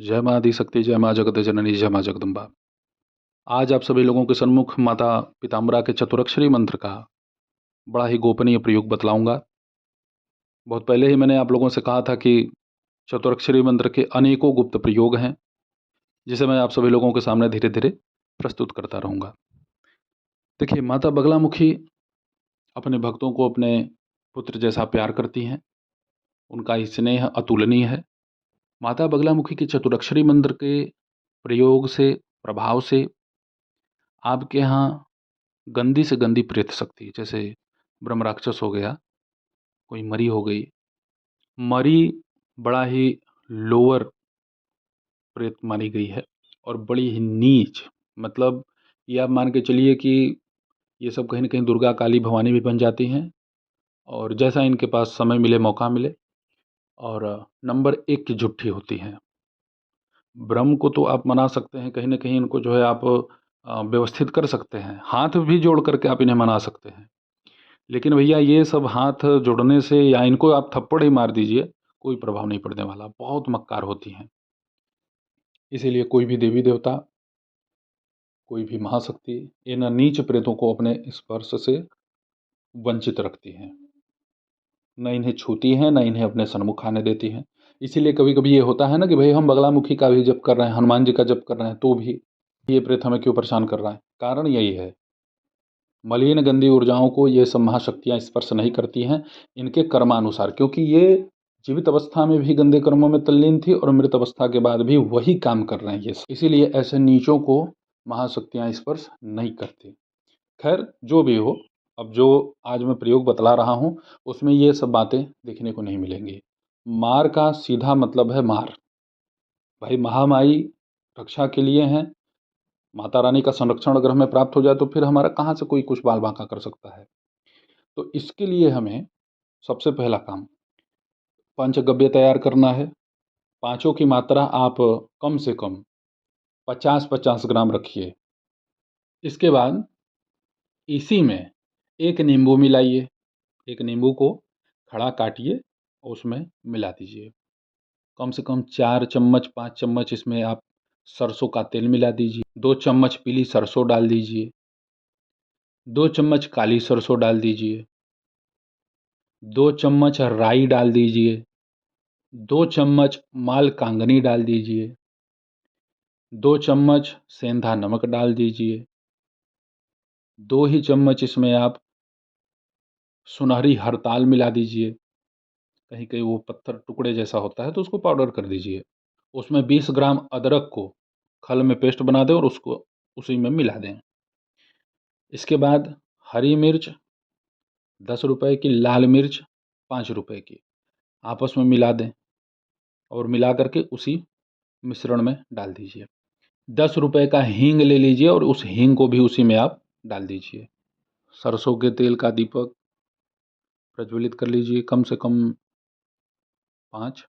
जय माँ आदिशक्ति, जय माँ जगत जननी, जय माँ जगदम्बा। आज आप सभी लोगों के सन्मुख माता पीताम्बरा के चतुरक्षरी मंत्र का बड़ा ही गोपनीय प्रयोग बतलाऊंगा। बहुत पहले ही मैंने आप लोगों से कहा था कि चतुरक्षरी मंत्र के अनेकों गुप्त प्रयोग हैं, जिसे मैं आप सभी लोगों के सामने धीरे धीरे प्रस्तुत करता रहूँगा। देखिए, माता बगलामुखी अपने भक्तों को अपने पुत्र जैसा प्यार करती हैं। उनका स्नेह अतुलनीय है। माता बगलामुखी के चतुरक्षरी मंत्र के प्रयोग से, प्रभाव से आपके यहाँ गंदी से गंदी प्रेत शक्ति, जैसे ब्रह्म राक्षस हो गया, कोई मरी हो गई। मरी बड़ा ही लोअर प्रेत मानी गई है और बड़ी ही नीच, मतलब ये आप मान के चलिए कि ये सब कहीं न कहीं दुर्गा, काली, भवानी भी बन जाती हैं, और जैसा इनके पास समय मिले, मौका मिले, और नंबर 1 की जुट्ठी होती हैं। ब्रह्म को तो आप मना सकते हैं, कहीं न कहीं इनको जो है आप व्यवस्थित कर सकते हैं, हाथ भी जोड़ करके आप इन्हें मना सकते हैं। लेकिन भैया ये सब हाथ जोड़ने से या इनको आप थप्पड़ ही मार दीजिए, कोई प्रभाव नहीं पड़ने वाला, बहुत मक्कार होती हैं। इसीलिए कोई भी देवी देवता, कोई भी महाशक्ति इन नीच प्रेतों को अपने स्पर्श से वंचित रखती हैं। न इन्हें छूती हैं, न इन्हें अपने सन्मुख आने देती हैं। इसीलिए कभी कभी ये होता है ना कि भाई हम बगलामुखी का भी जप कर रहे हैं, हनुमान जी का जप कर रहे हैं, तो भी ये प्रेत हमें क्यों परेशान कर रहा है। कारण यही है, मलिन गंदी ऊर्जाओं को ये सब महाशक्तियाँ स्पर्श नहीं करती हैं, इनके कर्मानुसार, क्योंकि ये जीवित अवस्था में भी गंदे कर्मों में तल्लीन थी और मृत अवस्था के बाद भी वही काम कर रहे हैं ये सब। इसीलिए ऐसे नीचों को महाशक्तियाँ स्पर्श नहीं करती। खैर जो भी हो, अब जो आज मैं प्रयोग बतला रहा हूँ उसमें ये सब बातें देखने को नहीं मिलेंगी। मार का सीधा मतलब है मार। भाई महामाई रक्षा के लिए हैं, माता रानी का संरक्षण अगर हमें प्राप्त हो जाए तो फिर हमारा कहाँ से कोई कुछ बाल बांका कर सकता है। तो इसके लिए हमें सबसे पहला काम पंचगव्य तैयार करना है। पाँचों की मात्रा आप कम से कम 50-50 ग्राम रखिए। इसके बाद इसी में एक नींबू मिलाइए। एक नींबू को खड़ा काटिए और उसमें मिला दीजिए। कम से कम 4 चम्मच 5 चम्मच इसमें आप सरसों का तेल मिला दीजिए। 2 चम्मच पीली सरसों डाल दीजिए। 2 चम्मच काली सरसों डाल दीजिए। 2 चम्मच राई डाल दीजिए। 2 चम्मच माल कांगनी डाल दीजिए। 2 चम्मच सेंधा नमक डाल दीजिए। 2 ही चम्मच इसमें आप सुनहरी हरताल मिला दीजिए। कहीं कहीं वो पत्थर टुकड़े जैसा होता है तो उसको पाउडर कर दीजिए। उसमें 20 ग्राम अदरक को खल में पेस्ट बना दें और उसको उसी में मिला दें। इसके बाद हरी मिर्च 10 रुपए की, लाल मिर्च 5 रुपए की आपस में मिला दें और मिला करके उसी मिश्रण में डाल दीजिए। 10 रुपए का हींग ले लीजिए और उस हींग को भी उसी में आप डाल दीजिए। सरसों के तेल का दीपक प्रज्वलित कर लीजिए, कम से कम 5,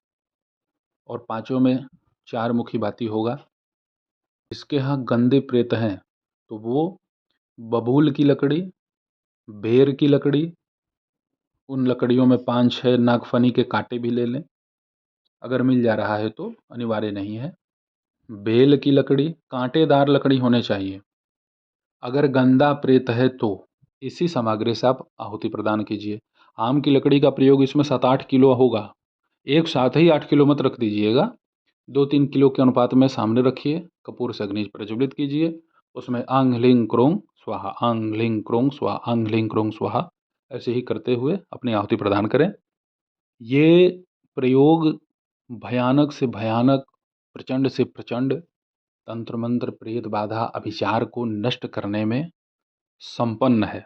और पाँचों में 4 मुखी बाती होगा। इसके यहाँ गंदे प्रेत हैं तो वो बबूल की लकड़ी, बेर की लकड़ी, उन लकड़ियों में 5-6 नागफनी के कांटे भी ले लें, अगर मिल जा रहा है तो, अनिवार्य नहीं है। बेल की लकड़ी, कांटेदार लकड़ी होने चाहिए। अगर गंदा प्रेत है तो इसी सामग्री से आप आहुति प्रदान कीजिए। आम की लकड़ी का प्रयोग इसमें 7-8 किलो होगा। एक साथ ही 8 किलो मत रख दीजिएगा, 2-3 किलो के अनुपात में सामने रखिए। कपूर से अग्नि प्रज्वलित कीजिए, उसमें आंग ह्लीं क्रोंग स्वाहा, आंग ह्लीं क्रोंग स्वाहा, आंग ह्लीं क्रोंग स्वाहा, ऐसे ही करते हुए अपनी आहुति प्रदान करें। ये प्रयोग भयानक से भयानक, प्रचंड से प्रचंड तंत्र मंत्र, प्रेत बाधा, अभिचार को नष्ट करने में संपन्न है।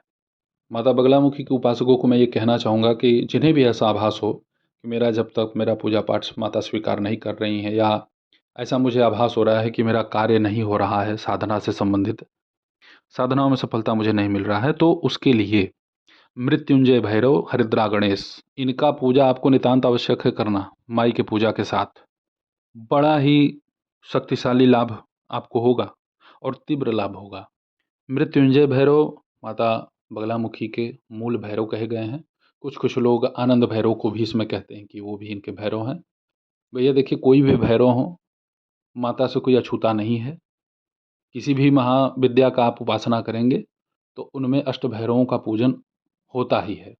माता बगलामुखी के उपासकों को मैं ये कहना चाहूँगा कि जिन्हें भी ऐसा आभास हो कि मेरा जब तक मेरा पूजा पाठ माता स्वीकार नहीं कर रही हैं, या ऐसा मुझे आभास हो रहा है कि मेरा कार्य नहीं हो रहा है, साधना से संबंधित साधनाओं में सफलता मुझे नहीं मिल रहा है, तो उसके लिए मृत्युंजय भैरव, हरिद्रा गणेश, इनका पूजा आपको नितांत आवश्यक है करना। माई के पूजा के साथ बड़ा ही शक्तिशाली लाभ आपको होगा और तीव्र लाभ होगा। मृत्युंजय भैरव माता बगलामुखी के मूल भैरव कहे गए हैं। कुछ कुछ लोग आनंद भैरव को भी इसमें कहते हैं कि वो भी इनके भैरव हैं। भैया देखिए, कोई भी भैरव हो, माता से कोई अछूता नहीं है। किसी भी महाविद्या का आप उपासना करेंगे तो उनमें अष्टभैरवों का पूजन होता ही है।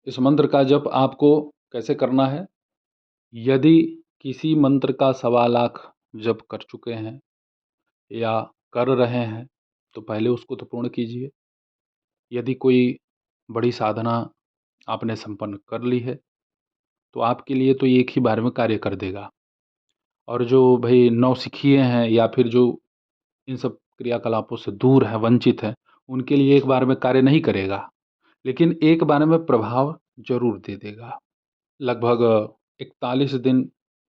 इस मंत्र का जप आपको कैसे करना है? यदि किसी मंत्र का 1.25 लाख जप कर चुके हैं या कर रहे हैं तो पहले उसको तो पूर्ण कीजिए। यदि कोई बड़ी साधना आपने संपन्न कर ली है तो आपके लिए तो एक ही बार में कार्य कर देगा। और जो भाई नौसिखिए हैं या फिर जो इन सब क्रियाकलापों से दूर है, वंचित है, उनके लिए एक बार में कार्य नहीं करेगा, लेकिन एक बार में प्रभाव जरूर दे देगा। लगभग 41 दिन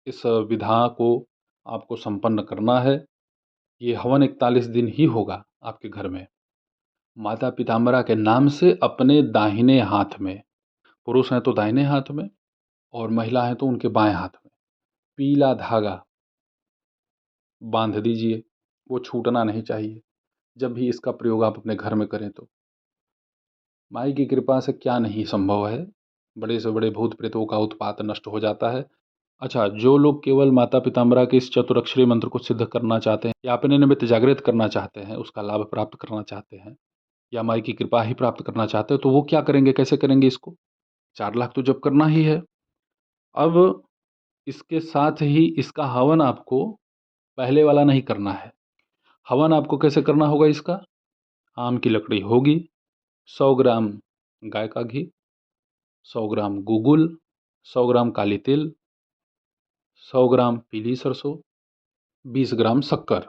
इस विधा को आपको संपन्न करना है। ये हवन 41 दिन ही होगा आपके घर में। माता पीताम्बरा के नाम से अपने दाहिने हाथ में, पुरुष हैं तो दाहिने हाथ में और महिला हैं तो उनके बाएं हाथ में पीला धागा बांध दीजिए। वो छूटना नहीं चाहिए जब भी इसका प्रयोग आप अपने घर में करें तो। माई की कृपा से क्या नहीं संभव है, बड़े से बड़े भूत प्रेतों का उत्पात नष्ट हो जाता है। अच्छा, जो लोग केवल माता पिताम्बरा के इस चतुरक्षरी मंत्र को सिद्ध करना चाहते हैं या अपने निमित्त जागृत करना चाहते हैं, उसका लाभ प्राप्त करना चाहते हैं या माई की कृपा ही प्राप्त करना चाहते हैं, तो वो क्या करेंगे, कैसे करेंगे इसको? 4 लाख तो जप करना ही है। अब इसके साथ ही इसका हवन आपको पहले वाला नहीं करना है। हवन आपको कैसे करना होगा इसका? आम की लकड़ी होगी, 100 ग्राम गाय का घी, 100 ग्राम गूगुल, 100 ग्राम काली तिल, 100 ग्राम पीली सरसों, 20 ग्राम शक्कर,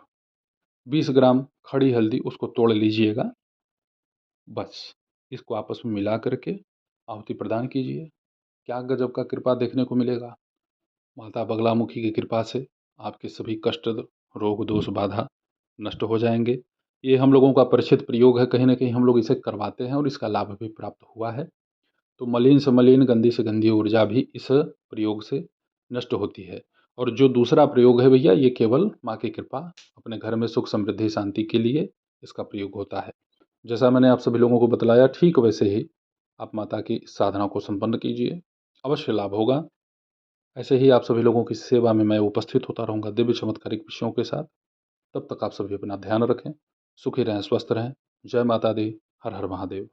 20 ग्राम खड़ी हल्दी, उसको तोड़ लीजिएगा। बस इसको आपस में मिला करके आहुति प्रदान कीजिए। क्या गजब का कृपा देखने को मिलेगा। माता बगलामुखी की कृपा से आपके सभी कष्ट, रोग, दोष, बाधा नष्ट हो जाएंगे। ये हम लोगों का परिचित प्रयोग है, कहीं ना कहीं हम लोग इसे करवाते हैं और इसका लाभ भी प्राप्त हुआ है। तो मलिन से मलिन, गंदी से गंदी ऊर्जा भी इस प्रयोग से नष्ट होती है। और जो दूसरा प्रयोग है भैया, ये केवल माँ की कृपा, अपने घर में सुख समृद्धि शांति के लिए इसका प्रयोग होता है। जैसा मैंने आप सभी लोगों को बतलाया, ठीक वैसे ही आप माता की इस साधना को संपन्न कीजिए, अवश्य लाभ होगा। ऐसे ही आप सभी लोगों की सेवा में मैं उपस्थित होता रहूँगा दिव्य चमत्कारिक विषयों के साथ। तब तक आप सभी अपना ध्यान रखें, सुखी रहें, स्वस्थ रहें। जय माता दी। हर हर महादेव।